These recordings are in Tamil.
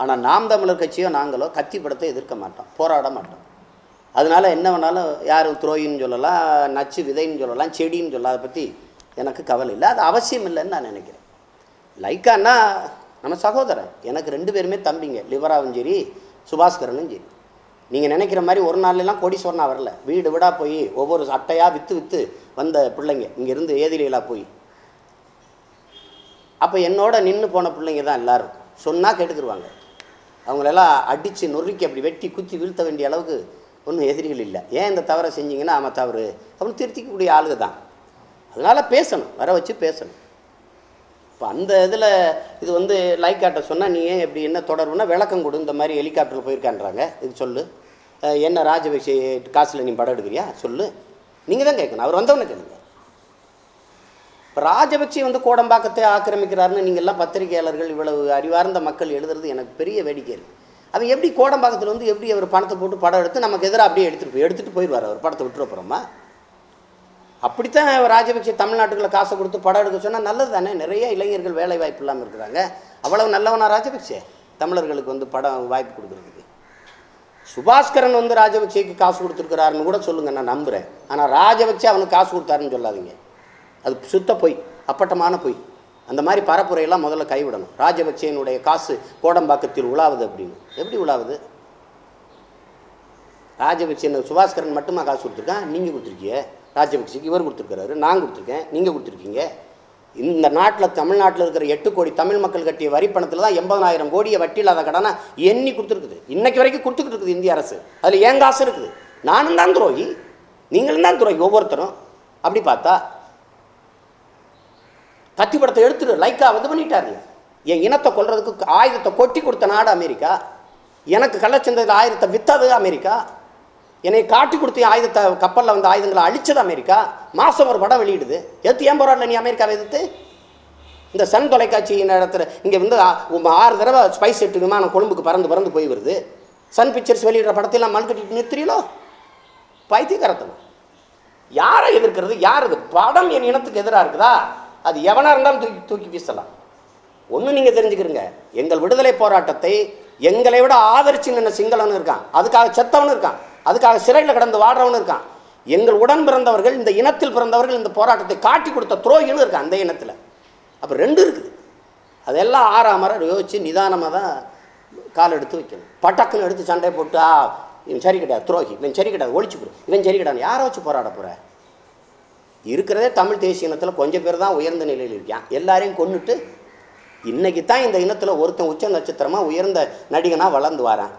ஆனால் நாம் தமிழர் கட்சியோ நாங்களோ கத்தி படத்தை எதிர்க்க மாட்டோம், போராட மாட்டோம். அதனால் என்ன வேணாலும் யார் துரோகின்னு சொல்லலாம், நச்சு விதைன்னு சொல்லலாம், செடின்னு சொல்லலாம், அதை பற்றி எனக்கு கவலை இல்லை, அது அவசியம் இல்லைன்னு நான் நினைக்கிறேன். லைக்கான்னா நம்ம சகோதரன், எனக்கு 2 பேருமே தம்பிங்க, லிவராவும் சரி சுபாஸ்கரனும் சரி. நீங்கள் நினைக்கிற மாதிரி ஒரு நாள்லாம் கோடீஸ்வரனா வரல, வீடு வீடாக போய் ஒவ்வொரு அட்டையாக விற்று வந்த பிள்ளைங்க, இங்கேருந்து ஏதிலிகளாக போய். அப்போ என்னோட நின்று போன பிள்ளைங்க தான் எல்லோரும், சொன்னால் கேட்டுக்குருவாங்க. அவங்களெல்லாம் அடித்து நொறுக்கி அப்படி வெட்டி குத்தி வீழ்த்த வேண்டிய அளவுக்கு ஒன்றும் எதிரிகள் இல்லை. ஏன் இந்த தவறை செஞ்சிங்கன்னா ஆமாம் தவறு அப்படின்னு திருத்திக்கக்கூடிய ஆளுக தான். அதனால் பேசணும், வர வச்சு பேசணும். இப்போ அந்த இதில் இது வந்து லைக்காட்ட சொன்னால் நீ ஏன் எப்படி என்ன தொடர்புனா விளக்கம் கொடு, இந்த மாதிரி ஹெலிகாப்டரில் போயிருக்கான்றாங்க, இது சொல்லு, என்ன ராஜபக்ஷ காசில் நீ படம் எடுக்கிறியா சொல்லு, நீங்கள் தான் கேட்கணும், அவர் வந்தவனை கேளுங்க. இப்போ ராஜபக்ஷ வந்து கோடம்பாக்கத்தை ஆக்கிரமிக்கிறாருன்னு நீங்கள்லாம் பத்திரிகையாளர்கள் இவ்வளவு அறிவார்ந்த மக்கள் எழுதுறது எனக்கு பெரிய வேடிக்கை இருக்குது. அவன் எப்படி கோடம்பாக்கத்தில் வந்து எப்படி அவர் பணத்தை போட்டு படம் எடுத்து நமக்கு எதிராக அப்படியே எடுத்துகிட்டு போயிடுவார், அவர் படத்தை விட்டுற போகிறோமா? அப்படித்தான் ராஜபக்ஷ தமிழ்நாட்டுக்குள்ள காசை கொடுத்து படம் எடுக்க சொன்னால் நல்லது தானே. நிறைய இளைஞர்கள் வேலை வாய்ப்பு இல்லாமல் இருக்கிறாங்க. அவ்வளவு நல்லவனா ராஜபக்ஷ தமிழர்களுக்கு வந்து படம் வாய்ப்பு கொடுக்குறதுக்கு? சுபாஸ்கரன் வந்து ராஜபக்ஷக்கு காசு கொடுத்துருக்கிறாருன்னு கூட சொல்லுங்கள், நான் நம்புகிறேன். ஆனால் ராஜபக்ஷ அவனுக்கு காசு கொடுத்தாருன்னு சொல்லாதீங்க, அது சுத்த பொய், அப்பட்டமான பொய். அந்த மாதிரி பரப்புரையெல்லாம் முதல்ல கைவிடணும். ராஜபக்சேனுடைய காசு கோடம்பாக்கத்தில் உலாவுது அப்படின்னு எப்படி உலாவுது? ராஜபக்சே சுபாஸ்கரன் மட்டுமா காசு கொடுத்துருக்கான்? நீங்கள் கொடுத்துருக்கீங்க, ராஜபக்சேக்கு இவர் கொடுத்துருக்காரு, நான் கொடுத்துருக்கேன், நீங்கள் கொடுத்துருக்கீங்க. இந்த நாட்டில் தமிழ்நாட்டில் இருக்கிற 8 கோடி தமிழ் மக்கள் கட்டிய வரி பணத்தில் தான் 80,000 கோடியை வட்டி இல்லாத கடனை எண்ணி கொடுத்துருக்குது. இன்னைக்கு வரைக்கும் கொடுத்துக்கிட்டு இருக்குது இந்திய அரசு. அதில் ஏன் காசு இருக்குது? நானும் தான் துரோகி, நீங்களும் தான் துரோகி, ஒவ்வொருத்தரும். அப்படி பார்த்தா கத்தி படத்தை எடுத்துட்டு லைக்கா இது பண்ணிட்டாருங்க. என் இனத்தை கொல்றதுக்கு ஆயுதத்தை கொட்டி கொடுத்த நாடு அமெரிக்கா, எனக்கு கள்ளச்சந்தையில் ஆயுதத்தை வித்தது அமெரிக்கா, என்னை காட்டி கொடுத்த ஆயுதத்தை கப்பலில் வந்து ஆயுதங்களை அழிச்சது அமெரிக்கா. மாதம் ஒரு படம் வெளியிடுது. ஏன் போராடல நீ அமெரிக்காவை எதிர்த்து? இந்த சன் தொலைக்காட்சி இடத்துல இங்கே வந்து 6 தடவை ஸ்பைஸ் ஜெட் விமானம் கொழும்புக்கு பறந்து போய் வருது. சன் பிக்சர்ஸ் வெளியிடுற படத்தையெல்லாம் மல்கட்டிட்டு நிறுத்துறீங்களோ? பைத்தியக்காரத்தனம். யாரை எதிர்க்கிறது? யார் இது? படம் என் இனத்துக்கு எதிராக இருக்குதா? அது எவனாக இருந்தாலும் தூக்கி வீசலாம். ஒன்று நீங்கள் தெரிஞ்சுக்கிறீங்க, எங்கள் விடுதலை போராட்டத்தை எங்களை விட ஆதரிச்சு நின்ன சிங்களவனு இருக்கான், அதுக்காக செத்தவனு இருக்கான், அதுக்காக சிறையில் கடந்து வாடுறவனு இருக்கான். எங்கள் உடன் பிறந்தவர்கள், இந்த இனத்தில் பிறந்தவர்கள் இந்த போராட்டத்தை காட்டி கொடுத்த துரோகின்னு இருக்கான் அந்த இனத்தில். அப்போ 2 இருக்குது. அதெல்லாம் ஆறாமற யோசிச்சு நிதானமாக தான் கால் எடுத்து வைக்கணும். பட்டக்குன்னு எடுத்து சண்டை போட்டு இவன் சரி கிடையாது துரோகி, இவன் சரி கிடையாது ஒழிச்சு போடு, இவன் சரி கிடையாது, யாரை வச்சு போராட போகிற? இருக்கிறதே தமிழ் தேசிய இனத்தில் கொஞ்சம் பேர் தான் உயர்ந்த நிலையில் இருக்கான். எல்லாரையும் கொண்டுட்டு இன்றைக்கி தான் இந்த இனத்தில் ஒருத்தன் உச்ச நட்சத்திரமாக உயர்ந்த நடிகனாக வளர்ந்து வரான்.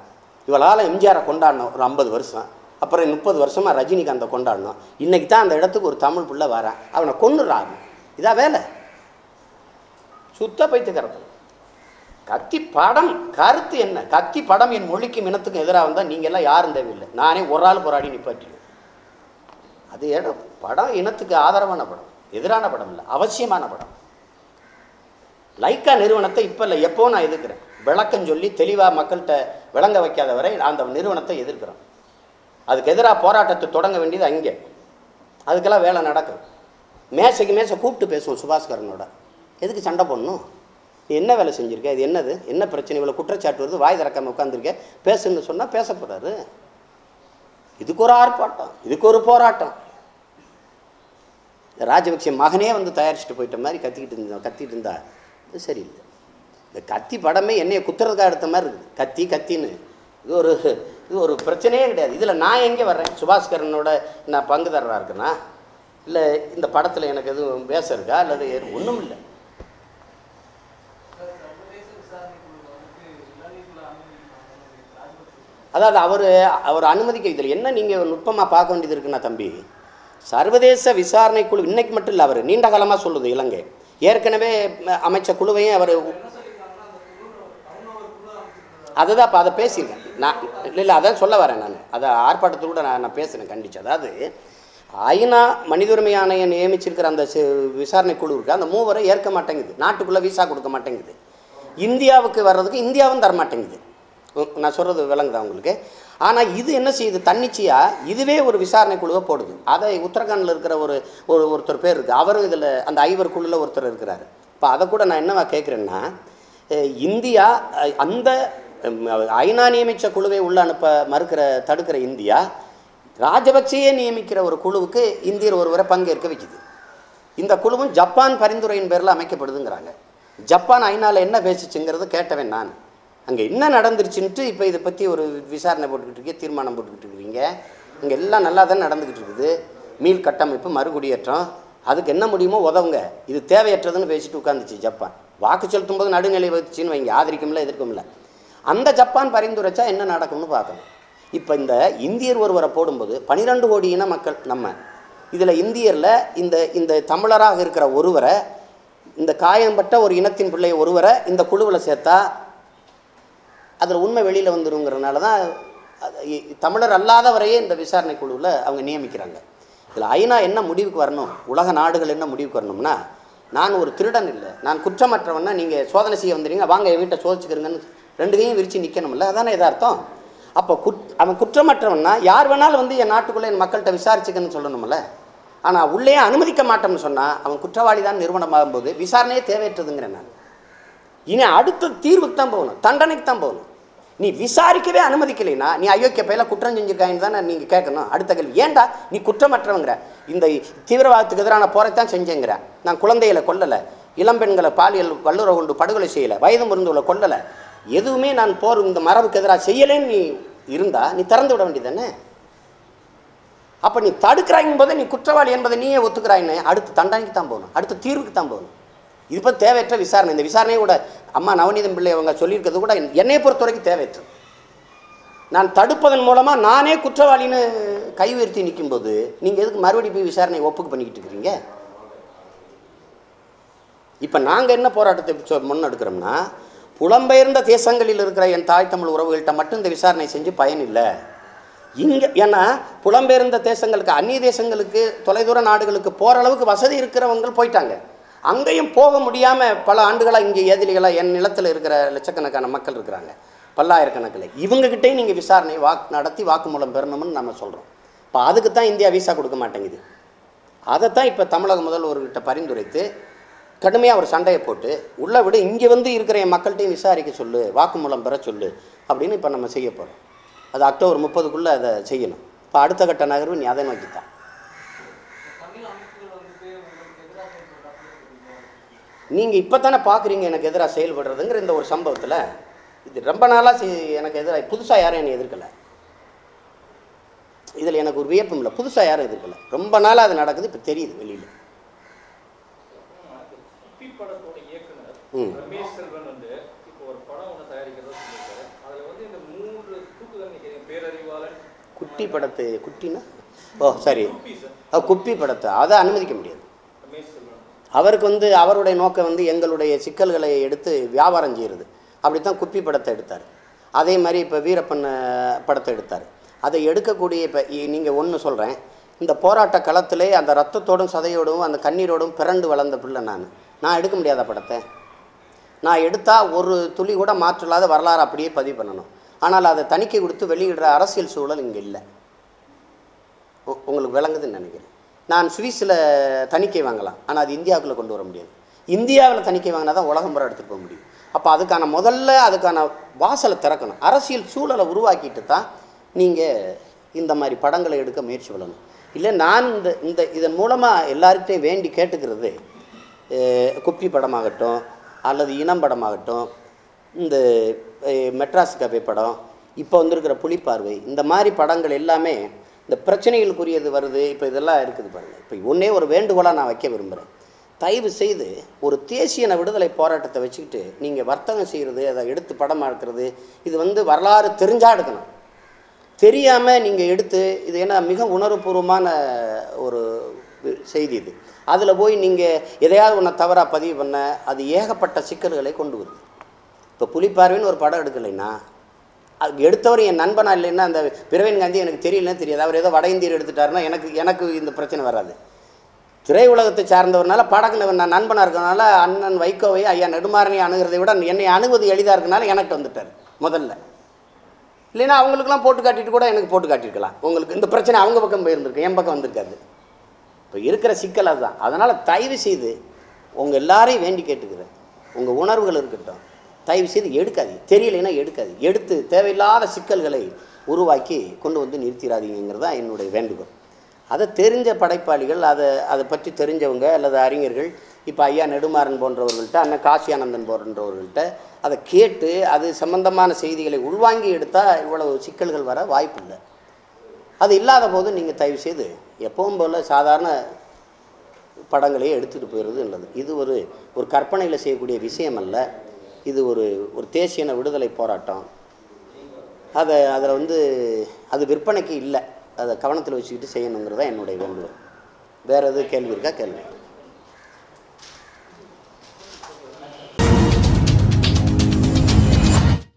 இவளால் எம்ஜிஆரை கொண்டாடணும் ஒரு 50 வருஷம், அப்புறம் 30 வருஷமாக ரஜினிகாந்தை கொண்டாடணும். இன்றைக்கி தான் அந்த இடத்துக்கு ஒரு தமிழ் பிள்ளை வரான், அவனை கொண்டுறாங்க. இதான் வேலை. சுத்த பைத்தியக்காரத்தனம். கத்தி படம் கருத்து என்ன? கத்தி படம் என் மொழிக்கும் இனத்துக்கும் எதிராக வந்தால் நீங்கள் எல்லாம் யாரும் தேவையில்லை, நானே ஒரு ஆள் போராடி நிப்பாட்டிடுவேன். அது இடம் படம் இனத்துக்கு ஆதரவான படம், எதிரான படம் இல்லை, அவசியமான படம். லைக்கா நிறுவனத்தை இப்போ இல்லை எப்போ நான் எதிர்க்கிறேன். விளக்கம் சொல்லி தெளிவாக மக்கள்கிட்ட விளங்க வைக்காத வரை அந்த நிறுவனத்தை எதிர்க்கிறோம். அதுக்கு எதிராக போராட்டத்தை தொடங்க வேண்டியது அங்கே. அதுக்கெல்லாம் வேலை நடக்கும். மேசைக்கு மேசை கூப்பிட்டு பேசுவோம் சுபாஸ்கரனோட. எதுக்கு சண்டை போடணும்? நீ என்ன வேலை செஞ்சுருக்க, இது என்னது, என்ன பிரச்சனை, இவ்வளோ குற்றச்சாட்டு வருது, வாய் திறக்காமல் உட்காந்துருக்க, பேசுன்னு சொன்னால் பேச போகிறாரு. இதுக்கு ஒரு ஆர்ப்பாட்டம், இதுக்கு ஒரு போராட்டம். ராஜபக்சே மகனே வந்து தயாரிச்சுட்டு போயிட்ட மாதிரி கத்திக்கிட்டு இருந்தா இது சரியில்லை. இந்த கத்தி படமே என்னைய குத்துறதுக்காக எடுத்த மாதிரி இருக்குது. கத்தின்னு இது ஒரு பிரச்சனையே கிடையாது. இதில் நான் எங்கே வர்றேன்? சுபாஸ்கரனோட நான் பங்குதாரராக இருக்கேன்னா, இல்லை இந்த படத்தில் எனக்கு எதுவும் பேச இருக்கா, அல்லது ஒன்றும் இல்லை. அதாவது அவர் அனுமதிக்க இதில் என்ன நீங்கள் நுட்பமாக பார்க்க வேண்டியது இருக்குன்னா தம்பி, சர்வதேச விசாரணை குழு இன்னைக்கு மட்டும் இல்லை, அவர் நீண்ட காலமாக சொல்லுது. இலங்கை ஏற்கனவே அமைச்ச குழுவையும் அவர் அதை தான் இப்போ அதை பேசியிருக்கேன் நான். இல்லை அதான் சொல்ல வரேன் நான். அதை ஆர்ப்பாட்டத்தில் கூட நான் பேசுகிறேன் கண்டிச்சு. அதாவது ஐநா மனித உரிமை ஆணையம் நியமிச்சிருக்கிற அந்த விசாரணை குழு இருக்குது, அந்த 3 வரை ஏற்க மாட்டேங்குது, நாட்டுக்குள்ளே விசா கொடுக்க மாட்டேங்குது, இந்தியாவுக்கு வர்றதுக்கு இந்தியாவும் தர மாட்டேங்குது. நான் சொல்கிறது விளங்குதா உங்களுக்கு? ஆனால் இது என்ன செய்யுது, தன்னிச்சையாக இதுவே ஒரு விசாரணை குழுவை போடுது. அதை உத்தரகாண்டில் இருக்கிற ஒருத்தர் பேர் இருக்குது, அவரும் இதில் அந்த 5 குழுவில் ஒருத்தர் இருக்கிறாரு. இப்போ அதை கூட நான் என்னவா கேட்குறேன்னா, இந்தியா அந்த ஐநா நியமித்த குழுவை உள்ள அனுப்ப தடுக்கிற இந்தியா ராஜபக்சேயே நியமிக்கிற ஒரு குழுவுக்கு இந்தியர் ஒருவரை பங்கேற்க வைக்குது. இந்த குழுவும் ஜப்பான் பரிந்துரையின் பேரில் அமைக்கப்படுதுங்கிறாங்க. ஜப்பான் ஐநாவில் என்ன பேசிச்சுங்கிறது கேட்டவன் நான். அங்கே என்ன நடந்துருச்சுன்ட்டு இப்போ இதை பற்றி ஒரு விசாரணை போட்டுக்கிட்டு இருக்கீங்க, தீர்மானம் போட்டுக்கிட்டு இருக்கிறீங்க. இங்கே எல்லாம் நல்லா தான் நடந்துக்கிட்டு இருக்குது. மீள் கட்டமைப்பு, மறுகுடியேற்றம், அதுக்கு என்ன முடியுமோ உதவுங்க. இது தேவையற்றதுன்னு பேசிட்டு உட்காந்துச்சு ஜப்பான். வாக்கு செலுத்தும் போது நடுநிலை வச்சுன்னு வைங்க, ஆதரிக்கும்ல எதிர்க்கும்ல. அந்த ஜப்பான் பரிந்துரைச்சா என்ன நடக்கும்னு பார்க்கணும். இப்போ இந்த இந்தியர் ஒருவரை போடும்போது 12 கோடி இன மக்கள் நம்ம இதில் இந்தியரில் இந்த தமிழராக இருக்கிற ஒருவரை, இந்த காயம்பட்ட ஒரு இனத்தின் பிள்ளை ஒருவரை இந்த குழுவில் சேர்த்தா அதில் உண்மை வெளியில் வந்துருங்கிறதுனால தான் தமிழர் அல்லாதவரையே இந்த விசாரணை குழுவில் அவங்க நியமிக்கிறாங்க. இதில் ஐநா என்ன முடிவுக்கு வரணும், உலக நாடுகள் என்ன முடிவுக்கு வரணும்னா, நான் ஒரு திருடன் இல்லை, நான் குற்றமற்றவன்னா நீங்கள் சோதனை செய்ய வந்துடுங்க, வாங்க என் வீட்டை சோதிச்சுக்கிறீங்கன்னு 2 கையும் விரித்து நிற்கணும்ல. அதானே எதார்த்தம். அப்போ அவன் குற்றமற்றவன்னா யார் வேணாலும் வந்து என் நாட்டுக்குள்ளே என் மக்கள்கிட்ட விசாரிச்சுக்கன்னு சொல்லணும்ல. ஆனால் உள்ளே அனுமதிக்க மாட்டோம்னு சொன்னால் அவன் குற்றவாளி தான் நிறுவனமாகும்போது விசாரணையே தேவையற்றதுங்கிறேன் நான். இனி அடுத்த தீர்வுக்கு தான் போகணும், தண்டனைக்கு தான் போகணும். நீ விசாரிக்கவே அனுமதிக்கலைன்னா நீ அயோக்கிய பையில குற்றம் செஞ்சிருக்காயின்னு தானே நீங்கள் கேட்கணும். அடுத்த கேள்வி, ஏன்டா நீ குற்றமற்றவங்கிற, இந்த தீவிரவாதத்துக்கு எதிரான போரைத்தான் செஞ்சேங்கிற, நான் குழந்தைகளை கொல்லலை, இளம்பெண்களை பாலியல் வல்லுறவு கொண்டு படுகொலை செய்யலை, வயது முறிந்தவளை கொல்லலை, எதுவுமே நான் போர் இந்த மரபுக்கு எதிராக செய்யலைன்னு நீ இருந்தா நீ திறந்து விட வேண்டியதானே. அப்போ நீ தடுக்கிறாங்க போது நீ குற்றவாளி என்பதை நீயே ஒத்துக்கிறாயின்னு அடுத்த தண்டனைக்கு தான் போகணும், அடுத்த தீர்வுக்கு தான் போகணும். இது இப்போ தேவையற்ற விசாரணை. இந்த விசாரணையை கூட அம்மா நவநீதம் பிள்ளை அவங்க சொல்லியிருக்கிறது கூட என்னை பொறுத்த வரைக்கும் தேவையற்றது. நான் தடுப்பதன் மூலமாக நானே குற்றவாளின்னு கை உயர்த்தி நிற்கும்போது நீங்கள் எதுக்கு மறுபடியும் போய் விசாரணையை ஒப்புக்கு பண்ணிக்கிட்டு இருக்கிறீங்க? இப்போ நாங்கள் என்ன போராட்டத்தை முன்னெடுக்கிறோம்னா, புலம்பெயர்ந்த தேசங்களில் இருக்கிற என் தாய் தமிழ் உறவுகள்கிட்ட மட்டும் இந்த விசாரணை செஞ்சு பயன் இல்லை. இங்கே ஏன்னா புலம்பெயர்ந்த தேசங்களுக்கு, அந்நிய தேசங்களுக்கு, தொலைதூர நாடுகளுக்கு போகிற அளவுக்கு வசதி இருக்கிறவங்க போயிட்டாங்க. அங்கேயும் போக முடியாமல் பல ஆண்டுகளாக இங்கே ஏதிலிகளாக என் நிலத்தில் இருக்கிற லட்சக்கணக்கான மக்கள் இருக்கிறாங்க, பல்லாயிரக்கணக்கில். இவங்ககிட்டையும் நீங்கள் விசாரணை நடத்தி வாக்குமூலம் பெறணும்னு நம்ம சொல்கிறோம். இப்போ அதுக்கு தான் இந்தியா விசா கொடுக்க மாட்டேங்குது. அதைத்தான் இப்போ தமிழக முதல்வர்கிட்ட பரிந்துரைத்து கடுமையாக ஒரு சண்டையை போட்டு உள்ளே விட இங்கே வந்து இருக்கிற என் மக்கள்கிட்டையும் விசாரிக்க சொல்லு, வாக்குமூலம் பெற சொல்லு அப்படின்னு இப்போ நம்ம செய்ய போகிறோம். அது அக்டோபர் 30க்குள்ளே அதை செய்யணும். இப்போ அடுத்த கட்ட நகர்வு நீ அதை நோக்கி தான். நீங்கள் இப்போ தானே பார்க்குறீங்க எனக்கு எதிராக செயல்படுறதுங்கிற இந்த ஒரு சம்பவத்தில். இது ரொம்ப நாளாக எனக்கு எதிராக புதுசாக யாரும் என்னை எதிர்க்கலை. இதில் எனக்கு ஒரு வியப்பும் இல்லை, புதுசாக யாரும் எதிர்க்கலை. ரொம்ப நாளாக அது நடக்குது, இப்போ தெரியுது வெளியில். குட்டி படத்தை, குட்டினா ஓ சரி, குப்பி படத்தை அதை அனுமதிக்க முடியாது. அவருக்கு வந்து அவருடைய நோக்கம் வந்து எங்களுடைய சிக்கல்களை எடுத்து வியாபாரம் செய்கிறது. அப்படித்தான் குப்பி படத்தை எடுத்தார். அதே மாதிரி இப்போ வீரப்பன் படத்தை எடுத்தார். அதை எடுக்கக்கூடிய இப்போ நீங்கள் ஒன்று சொல்கிறேன், இந்த போராட்ட களத்திலே அந்த ரத்தத்தோடும் சதையோடும் அந்த கண்ணீரோடும் பிறண்டு வளர்ந்த பிள்ளை நான் எடுக்க முடியாத படத்தை நான் எடுத்தால் ஒரு துளி கூட மாற்றில்லாத வரலாறு அப்படியே பதிவு பண்ணணும். ஆனால் அதை தணிக்கை கொடுத்து வெளியிடுற அரசியல் சூழல் இங்கே இல்லை. உங்களுக்கு விளங்குதுன்னு நினைக்கிறேன். நான் சுவிஸில் தணிக்கை வாங்கலாம், ஆனால் அது இந்தியாவுக்குள்ளே கொண்டு வர முடியாது. இந்தியாவில் தணிக்கை வாங்கினா தான் உலகம் பூரா எடுத்துகிட்டு போக முடியும். அப்போ அதுக்கான வாசலை திறக்கணும். அரசியல் சூழலை உருவாக்கிட்டு தான் நீங்கள் இந்த மாதிரி படங்களை எடுக்க முயற்சி பண்ணணும். இல்லை நான் இதன் மூலமாக எல்லார்கிட்டையும் வேண்டி கேட்டுக்கிறது, குப்பி படமாகட்டும் அல்லது இனம் படமாகட்டும், இந்த மெட்ராஸ் கபே படம், இப்போ வந்திருக்கிற புலிப்பார்வை, இந்த மாதிரி படங்கள் எல்லாமே இந்த பிரச்சனைகளுக்குரியது வருது. இப்போ இதெல்லாம் இருக்குது பாருங்கள். இப்போ ஒன்றே ஒரு வேண்டுகோளாக நான் வைக்க விரும்புகிறேன். தயவு செய்து ஒரு தேசிய விடுதலை போராட்டத்தை வச்சுக்கிட்டு நீங்கள் வர்த்தகம் செய்கிறது, அதை எடுத்து படம் எடுக்கிறது, இது வந்து வரலாறு தெரிஞ்சால் எடுக்கணும். தெரியாமல் நீங்கள் எடுத்து இது ஏன்னா மிக உணர்வுபூர்வமான ஒரு செய்தி இது. அதில் போய் நீங்கள் எதையாவது ஒன்று தவறாக பதிவு பண்ண அது ஏகப்பட்ட சிக்கல்களை கொண்டு வருது. இப்போ புலிப்பார்வைன்னு ஒரு படம் எடுக்கலைன்னா அது எடுத்தவர் என் நண்பனா இல்லைன்னா, அந்த பிரவீன் காந்தி எனக்கு தெரியலன்னு தெரியாது, அவர் ஏதோ வட இந்தியர் எடுத்துட்டாருன்னா எனக்கு இந்த பிரச்சனை வராது. திரை உலகத்தை சார்ந்தவர்னால படக்குனவர் நான் நண்பனாக இருக்கிறனால அண்ணன் வைகோவை ஐயா நெடுமாறனை அணுகிறதை விட என்னை அணுகுவது எளிதாக இருக்கனால எனக்கு வந்துட்டார் முதல்ல. இல்லைன்னா அவங்களுக்குலாம் போட்டு காட்டிட்டு கூட எனக்கு போட்டு காட்டியிருக்கலாம். உங்களுக்கு இந்த பிரச்சனை அவங்க பக்கம் போயிருந்திருக்கு, என் பக்கம் வந்திருக்காது. இப்போ இருக்கிற சிக்கல் அதுதான். அதனால் தயவு செய்து உங்கள் எல்லாரையும் வேண்டி கேட்டுக்கிறேன், உங்கள் உணர்வுகள் இருக்கட்டும், தயவு செய்து எடுக்காதீங்க. தெரியலைன்னா எடுக்காது, எடுத்து தேவையில்லாத சிக்கல்களை உருவாக்கி கொண்டு வந்து நிறுத்திடாதீங்கிறது தான் என்னுடைய வேண்டுகோள். அதை தெரிஞ்ச படைப்பாளிகள், அதை பற்றி தெரிஞ்சவங்க அல்லது அறிஞர்கள், இப்போ ஐயா நெடுமாறன் போன்றவர்கள்ட்ட, அண்ணன் காசி ஆனந்தன் போன்றவர்கள்ட்ட அதை கேட்டு அது சம்பந்தமான செய்திகளை உள்வாங்கி எடுத்தால் இவ்வளவு சிக்கல்கள் வர வாய்ப்பு இல்லை. அது இல்லாத போது நீங்கள் தயவு செய்து எப்பவும் போல் சாதாரண படங்களையே எடுத்துகிட்டு போயிடுறது நல்லது. இது ஒரு கற்பனையில் செய்யக்கூடிய விஷயம் அல்ல. இது ஒரு தேசியன விடுதலை போராட்டம். அதில் அது விற்பனைக்கு இல்லை. அதை கவனத்தில் வச்சுக்கிட்டு செய்யணுங்கிறது தான் என்னுடைய வேண்டுகோள். வேறு எதுவும் கேள்வி இருக்கா? கேள்வி.